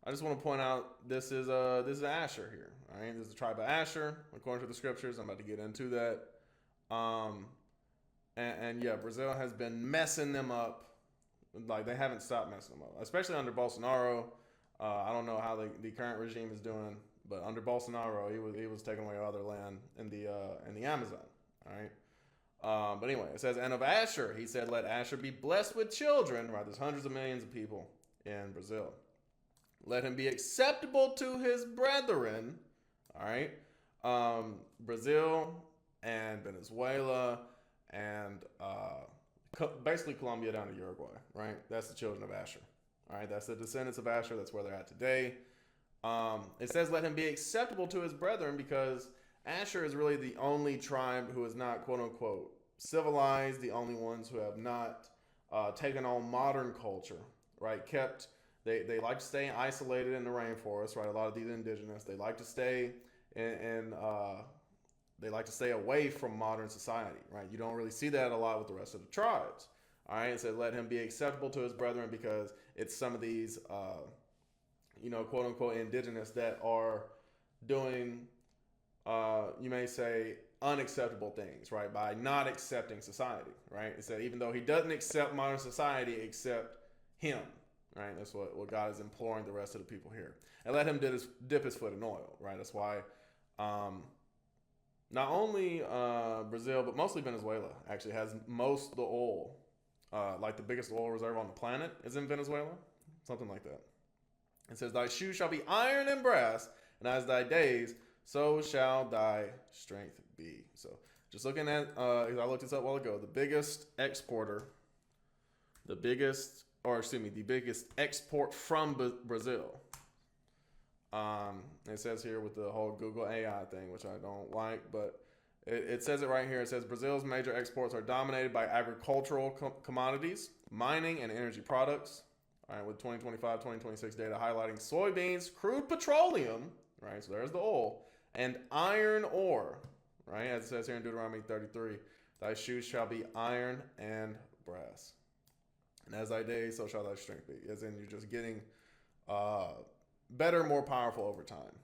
I just want to point out this is Asher here. All right, this is the tribe of Asher according to the scriptures. I'm about to get into that. Um, and yeah, Brazil has been messing them up. Like they haven't stopped messing them up, especially under Bolsonaro. I don't know how the current regime is doing, but under Bolsonaro, he was taking away other land in the Amazon. All right. But anyway, it says, and of Asher, he said, let Asher be blessed with children. Right, there's hundreds of millions of people in Brazil. Let him be acceptable to his brethren. All right. Brazil and Venezuela and basically Colombia down to Uruguay. Right. That's the children of Asher. All right. That's the descendants of Asher. That's where they're at today. It says, let him be acceptable to his brethren because Asher is really the only tribe who is not, quote unquote, civilized, the only ones who have not taken on modern culture, right? They like to stay isolated in the rainforest, right? A lot of these indigenous, they like to stay they like to stay away from modern society, right? You don't really see that a lot with the rest of the tribes. All right, so let him be acceptable to his brethren because it's some of these, quote unquote, indigenous that are doing, you may say, unacceptable things, right? By not accepting society, right? It said even though he doesn't accept modern society, accept him, right? That's what God is imploring the rest of the people here. And let him dip his foot in oil, right? That's why not only Brazil, but mostly Venezuela actually has most of the oil. Like the biggest oil reserve on the planet is in Venezuela, something like that. It says, thy shoes shall be iron and brass, and as thy days, so shall thy strength be. So just looking at, I looked this up a while ago, the biggest export from Brazil. It says here with the whole Google AI thing, which I don't like, but it says it right here. It says Brazil's major exports are dominated by agricultural commodities, mining, and energy products. All right, with 2025-2026 data highlighting soybeans, crude petroleum, right? So there's the oil, and iron ore, right? As it says here in Deuteronomy 33, thy shoes shall be iron and brass. And as thy days, so shall thy strength be. As in, you're just getting better, more powerful over time.